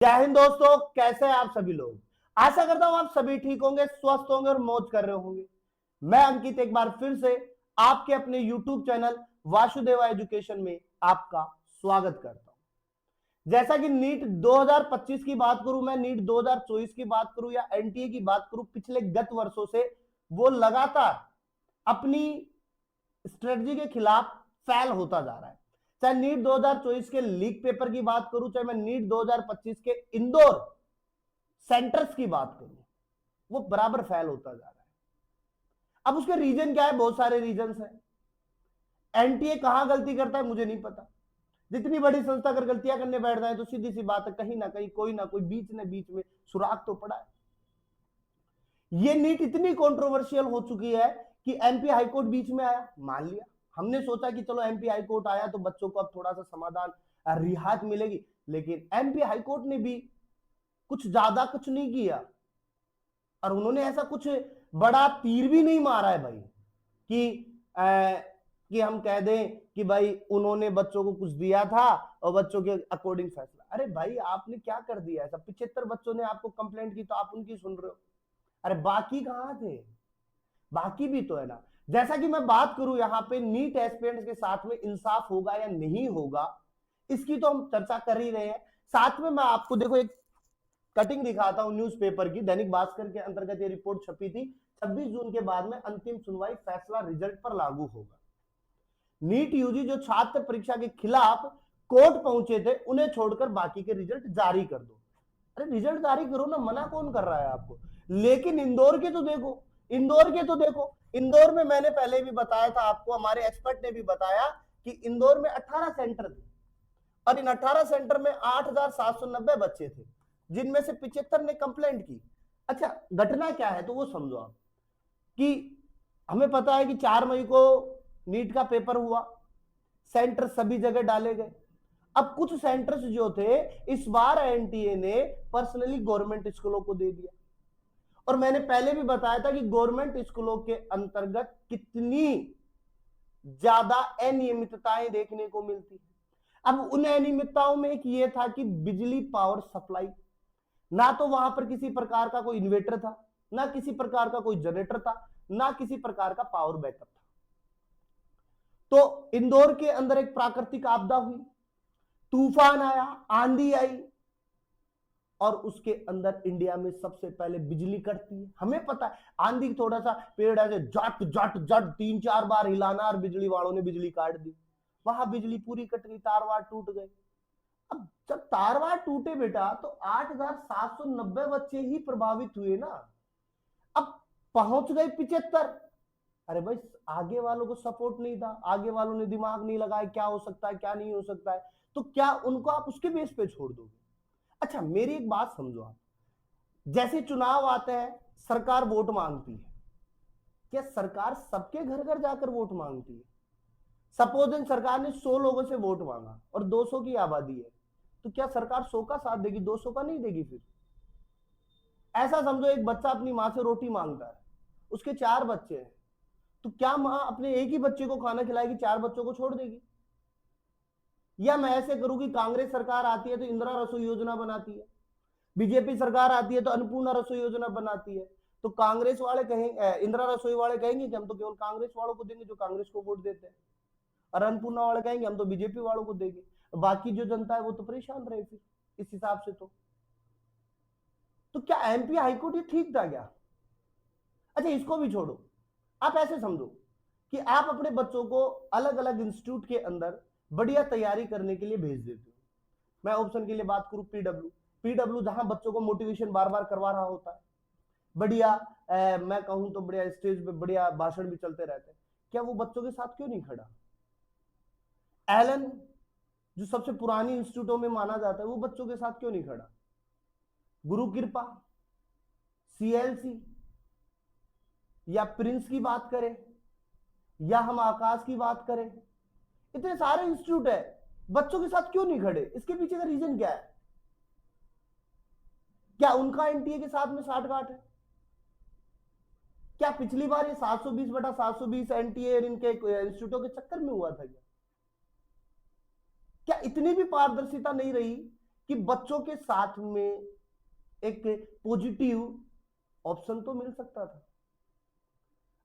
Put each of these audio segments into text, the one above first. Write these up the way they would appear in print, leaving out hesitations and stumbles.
जय हिंद दोस्तों, कैसे हैं आप सभी लोग। आशा करता हूं आप सभी ठीक होंगे, स्वस्थ होंगे और मौज कर रहे होंगे। मैं अंकित एक बार फिर से आपके अपने YouTube चैनल वासुदेवा एजुकेशन में आपका स्वागत करता हूं। जैसा कि नीट 2025 की बात करूं, मैं नीट 2024 की बात करूं या एनटीए की बात करूं, पिछले गत वर्षों से वो लगातार अपनी स्ट्रेटजी के खिलाफ फेल होता जा रहा है। चाहे नीट 2024 के लीक पेपर की बात करूं, चाहे मैं नीट 2025 के इंदौर सेंटर्स की बात करूं, वो बराबर फेल होता जा रहा है। अब उसके रीजन क्या है? बहुत सारे रीजन है। एनटीए कहां गलती करता है मुझे नहीं पता। जितनी बड़ी संस्था अगर गलतियां करने बैठ जाए तो सीधी सी बात है, कहीं ना कहीं कोई ना कोई बीच में सुराग तो पड़ा है। ये नीट इतनी कंट्रोवर्शियल हो चुकी है कि एमपी हाईकोर्ट बीच में आया, मान लिया। हमने सोचा कि चलो एमपी हाईकोर्ट आया तो बच्चों को अब थोड़ा सा समाधान, रिहात मिलेगी, लेकिन एमपी हाईकोर्ट ने भी कुछ ज्यादा कुछ नहीं किया। और उन्होंने ऐसा कुछ बड़ा तीर भी नहीं मारा है भाई कि हम कह दें कि भाई उन्होंने बच्चों को कुछ दिया था और बच्चों के अकॉर्डिंग फैसला। अरे भाई आपने क्या कर दिया? ऐसा 75 बच्चों ने आपको कंप्लेंट की तो आप उनकी सुन रहे हो। अरे बाकी कहां थे? बाकी भी तो है ना। जैसा कि मैं बात करूं यहां पे नीट एस्पिरेंट्स के साथ में इंसाफ होगा या नहीं होगा, इसकी तो हम चर्चा कर ही रहे हैं। साथ में मैं आपको देखो एक कटिंग दिखाता हूं न्यूज़पेपर की। दैनिक भास्कर के अंतर्गत ये रिपोर्ट छपी थी। 26 जून के बाद में अंतिम सुनवाई, फैसला रिजल्ट पर लागू होगा। नीट यूजी जो छात्र परीक्षा के खिलाफ कोर्ट पहुंचे थे, उन्हें छोड़कर बाकी के रिजल्ट जारी कर दो। अरे रिजल्ट जारी करो ना, मना कौन कर रहा है आपको? लेकिन इंदौर के तो देखो, इंदौर में मैंने पहले भी बताया था आपको, हमारे एक्सपर्ट ने भी बताया कि इंदौर में 18 सेंटर थे और इन 18 सेंटर में 8,790 बच्चे थे, जिनमें से 75 ने कंप्लेंट की। अच्छा, घटना क्या है तो वो समझो आप कि हमें पता है कि 4 मई को नीट का पेपर हुआ, सेंटर सभी जगह डाले गए। अब कुछ सेंटर्स जो थे, इस बार एनटीए ने पर्सनली गवर्नमेंट स्कूलों को दे दिया। और मैंने पहले भी बताया था कि गवर्नमेंट स्कूलों के अंतर्गत कितनी ज्यादा अनियमितताएं देखने को मिलती है। अब उन अनियमितताओं में एक ये था कि बिजली पावर सप्लाई, ना तो वहां पर किसी प्रकार का कोई इन्वर्टर था, ना किसी प्रकार का कोई जनरेटर था, ना किसी प्रकार का पावर बैकअप था। तो इंदौर के अंदर एक प्राकृतिक आपदा हुई, तूफान आया, आंधी आई, और उसके अंदर इंडिया में सबसे पहले बिजली कटती है। हमें पता है, आंधी थोड़ा सा पेड़ ऐसे जट जट जट 3-4 बार हिलाना और बिजली वालों ने बिजली काट दी, वहां बिजली पूरी कट गई, तार वार टूट गए। अब जब तार वार टूटे बेटा, तो 8,790 बच्चे ही प्रभावित हुए ना। अब पहुंच गए 75। अरे भाई आगे वालों को सपोर्ट नहीं था, आगे वालों ने दिमाग नहीं लगाया क्या हो सकता है क्या नहीं हो सकता है, तो क्या उनको आप उसके बेस पे छोड़ दोगे? अच्छा मेरी एक बात समझो आप, जैसे चुनाव आते हैं सरकार वोट मांगती है, क्या सरकार सबके घर घर जाकर वोट मांगती है? सपोज इन सरकार ने 100 लोगों से वोट मांगा और 200 की आबादी है, तो क्या सरकार 100 का साथ देगी, 200 का नहीं देगी? फिर ऐसा समझो एक बच्चा अपनी मां से रोटी मांगता है, उसके 4 बच्चे हैं, तो क्या मां अपने एक ही बच्चे को खाना खिलाएगी, 4 बच्चों को छोड़ देगी? या मैं ऐसे करूं कि कांग्रेस सरकार आती है तो इंदिरा रसोई योजना बनाती है, बीजेपी सरकार आती है तो अन्नपूर्णा रसोई योजना बनाती है, तो कांग्रेस वाले कहेंगे, इंदिरा रसोई वाले कहेंगे कि हम तो केवल कांग्रेस वालों को देंगे जो कांग्रेस को वोट देते हैं, और अन्नपूर्णा वाले कहेंगे हम तो बीजेपी वालों को देंगे। बाकी जो जनता है वो तो परेशान रहे फिर इस हिसाब से। तो क्या एमपी हाईकोर्ट ये ठीक था क्या? अच्छा इसको भी छोड़ो, आप ऐसे समझो कि आप अपने बच्चों को अलग अलग इंस्टीट्यूट के अंदर बढ़िया तैयारी करने के लिए भेज देते हो। मैं ऑप्शन के लिए बात करूं, पीडब्ल्यू जहां बच्चों को मोटिवेशन बार बार करवा रहा होता है, बढ़िया मैं कहूं तो बढ़िया स्टेज पे बढ़िया भाषण भी चलते रहते हैं, क्या वो बच्चों के साथ क्यों नहीं खड़ा? एलन जो सबसे पुरानी इंस्टीट्यूटों में माना जाता है, वो बच्चों के साथ क्यों नहीं खड़ा? गुरु कृपा, सीएलसी, या प्रिंस की बात करें, या हम आकाश की बात करें, इतने सारे इंस्टीट्यूट है, बच्चों के साथ क्यों नहीं खड़े? इसके पीछे का रीजन क्या है? क्या उनका एनटीए के साथ में साठगांठ है? क्या पिछली बार ये 720/720 एनटीए इनके इंस्टीट्यूटों के चक्कर में हुआ था क्या? क्या इतनी भी पारदर्शिता नहीं रही कि बच्चों के साथ में एक पॉजिटिव ऑप्शन तो मिल सकता था।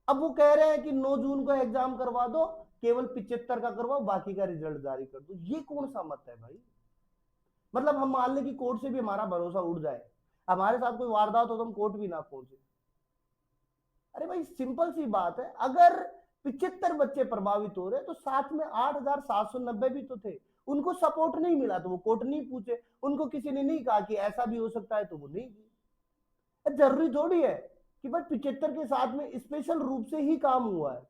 अब वो कह रहे हैं कि 9 जून को एग्जाम करवा दो, केवल 75 का करवाओ, बाकी का रिजल्ट जारी कर दो। ये कौन सा मत है भाई? मतलब हम मान लें कि कोर्ट से भी हमारा भरोसा उड़ जाए, हमारे साथ कोई वारदात हो तो हम कोर्ट भी ना पहुंचे। अरे भाई सिंपल सी बात है, अगर 75 बच्चे प्रभावित हो रहे तो साथ में 8,790 भी तो थे, उनको सपोर्ट नहीं मिला तो वो कोर्ट नहीं पूछे, उनको किसी ने नहीं कहा कि ऐसा भी हो सकता है तो वो नहीं की। जरूरी थोड़ी है कि भाई 75 के साथ में स्पेशल रूप से ही काम हुआ है।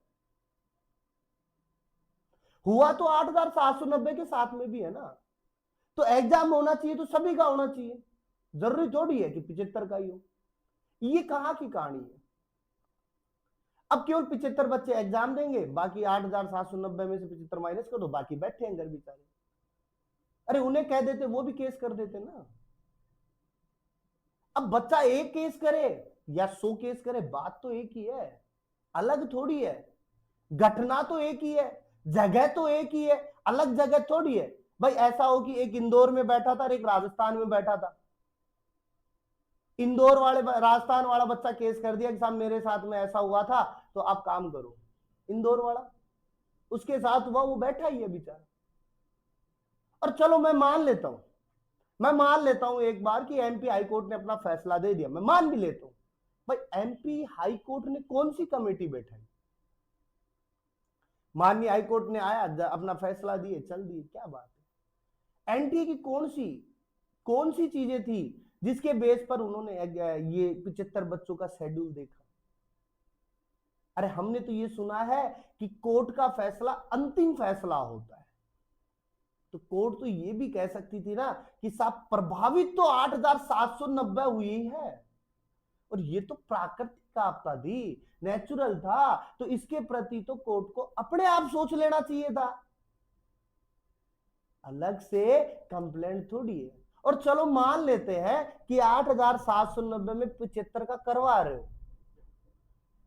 हुआ तो 8,790 के साथ में भी है ना, तो एग्जाम होना चाहिए तो सभी का होना चाहिए, जरूरी थोड़ी है कि 75 का ही हो। ये कहां की कहानी है? अब केवल 75 बच्चे एग्जाम देंगे, बाकी 8,790 में से 75 माइनस कर दो, बाकी बैठे हैं घर बेचारे। अरे उन्हें कह देते वो भी केस कर देते ना। अब बच्चा एक केस करे या 100 केस करे, बात तो एक ही है, अलग थोड़ी है। घटना तो एक ही है, जगह तो एक ही है, अलग जगह थोड़ी है। भाई ऐसा हो कि एक इंदौर में बैठा था और एक राजस्थान में बैठा था, इंदौर वाले राजस्थान वाला बच्चा केस कर दिया कि साहब मेरे साथ में ऐसा हुआ था, तो आप काम करो। इंदौर वाला उसके साथ हुआ, वो बैठा ही है बेचारा। और चलो मैं मान लेता हूं, एक बार कि एमपी हाईकोर्ट ने अपना फैसला दे दिया, मैं मान भी लेता हूं। भाई एमपी हाईकोर्ट ने कौन सी कमेटी बैठाई? माननीय हाईकोर्ट ने आया, अपना फैसला दिए, चल दिए, क्या बात है? एनटीए की कौन सी चीजें थी जिसके बेस पर उन्होंने ये 75 बच्चों का शेड्यूल देखा? अरे हमने तो ये सुना है कि कोर्ट का फैसला अंतिम फैसला होता है, तो कोर्ट तो ये भी कह सकती थी ना कि साहब प्रभावित तो 8,790 हुई है, और ये तो प्राकृतिक आपदा थी, नेचुरल था, तो इसके प्रति तो कोर्ट को अपने आप सोच लेना चाहिए था, अलग से कंप्लेंट थोड़ी है। और चलो मान लेते हैं कि 8,790 में 75 का करवा रहे हो,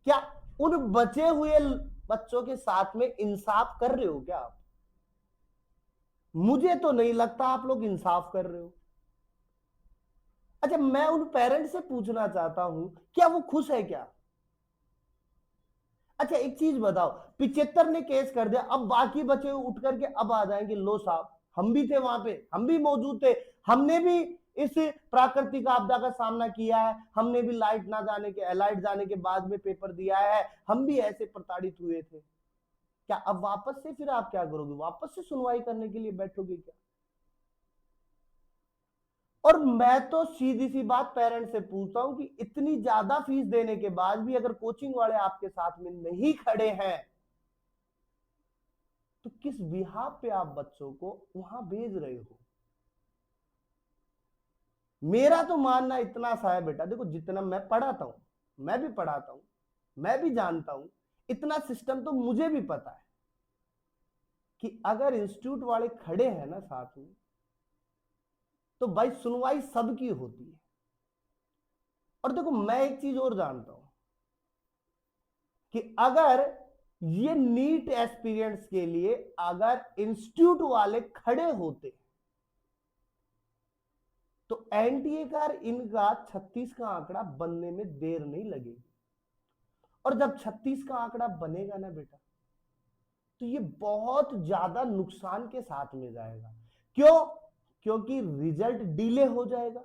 क्या उन बचे हुए बच्चों के साथ में इंसाफ कर रहे हो क्या आप? मुझे तो नहीं लगता आप लोग इंसाफ कर रहे हो। अच्छा मैं उन पेरेंट्स से पूछना चाहता हूं, क्या वो खुश है क्या? अच्छा एक चीज बताओ, 75 ने केस कर दिया, अब बाकी बचे उठ करके अब आ जाएंगे, लो साहब हम भी थे वहां पे, हम भी मौजूद थे, हमने भी इस प्राकृतिक आपदा का सामना किया है, हमने भी लाइट जाने के बाद में पेपर दिया है, हम भी ऐसे प्रताड़ित हुए थे। क्या अब वापस से फिर आप क्या करोगे? वापस से सुनवाई करने के लिए बैठोगे क्या? और मैं तो सीधी सी बात पेरेंट्स से पूछता हूं कि इतनी ज्यादा फीस देने के बाद भी अगर कोचिंग वाले आपके साथ में नहीं खड़े हैं, तो किस बिहाफ पे आप बच्चों को वहां भेज रहे हो? मेरा तो मानना इतना सा है बेटा, देखो जितना मैं पढ़ाता हूं, मैं भी पढ़ाता हूं, मैं भी जानता हूं, इतना सिस्टम तो मुझे भी पता है कि अगर इंस्टीट्यूट वाले खड़े हैं ना साथ में, तो भाई सुनवाई सबकी होती है। और देखो मैं एक चीज और जानता हूं कि अगर ये नीट एक्सपीरियंस के लिए अगर इंस्टीट्यूट वाले खड़े होते तो एनटीए का इनका 36 का आंकड़ा बनने में देर नहीं लगेगी। और जब 36 का आंकड़ा बनेगा ना बेटा, तो ये बहुत ज्यादा नुकसान के साथ में जाएगा। क्यों? क्योंकि रिजल्ट डिले हो जाएगा,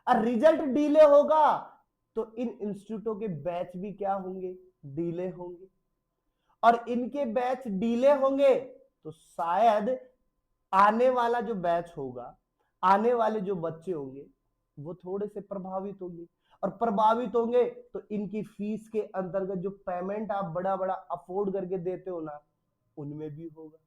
और रिजल्ट डिले होगा तो इन इंस्टीट्यूटों के बैच भी क्या होंगे? डिले होंगे, और इनके बैच डिले होंगे तो शायद आने वाला जो बैच होगा, आने वाले जो बच्चे होंगे वो थोड़े से प्रभावित होंगे, और प्रभावित होंगे तो इनकी फीस के अंतर्गत जो पेमेंट आप बड़ा बड़ा अफोर्ड करके देते हो ना, उनमें भी होगा।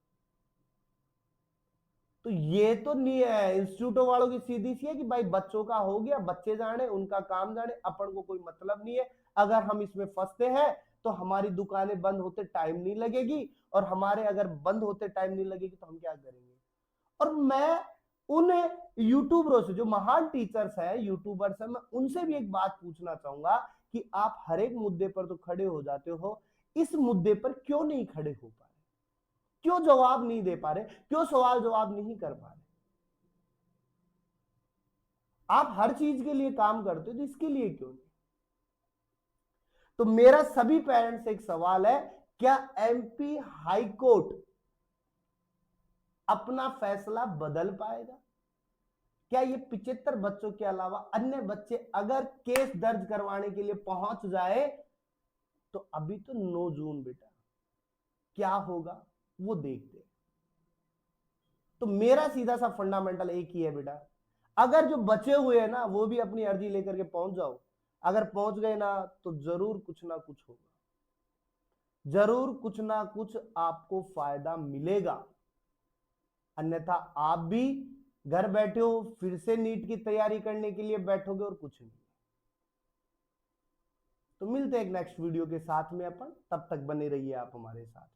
तो ये तो नहीं है इंस्टीट्यूटों वालों की सीधी सी है कि भाई बच्चों का हो गया, बच्चे जाने, उनका काम जाने, अपन को कोई मतलब नहीं है। अगर हम इसमें फंसते हैं तो हमारी दुकानें बंद होते टाइम नहीं लगेगी, और हमारे अगर बंद होते टाइम नहीं लगेगी तो हम क्या करेंगे? और मैं उन यूट्यूबरों से, जो महान टीचर्स हैं, यूट्यूबर्स हैं, मैं उनसे भी एक बात पूछना चाहूंगा कि आप हर एक मुद्दे पर तो खड़े हो जाते हो, इस मुद्दे पर क्यों नहीं खड़े हो पा रहे? क्यों जवाब नहीं दे पा रहे? क्यों सवाल जवाब नहीं कर पा रहे? आप हर चीज के लिए काम करते हो तो इसके लिए क्यों नहीं? तो मेरा सभी पेरेंट्स से एक सवाल है, क्या एमपी हाई कोर्ट अपना फैसला बदल पाएगा? क्या ये 75 बच्चों के अलावा अन्य बच्चे अगर केस दर्ज करवाने के लिए पहुंच जाए तो अभी तो 9 जून बेटा, क्या होगा वो देखते हैं। तो मेरा सीधा सा फंडामेंटल एक ही है बेटा, अगर जो बचे हुए हैं ना वो भी अपनी अर्जी लेकर के पहुंच जाओ। अगर पहुंच गए ना तो जरूर कुछ ना कुछ होगा, जरूर कुछ ना कुछ आपको फायदा मिलेगा। अन्यथा आप भी घर बैठे हो, फिर से नीट की तैयारी करने के लिए बैठोगे और कुछ नहीं। तो मिलते हैं एक नेक्स्ट वीडियो के साथ में अपन, तब तक बने रहिए आप हमारे साथ।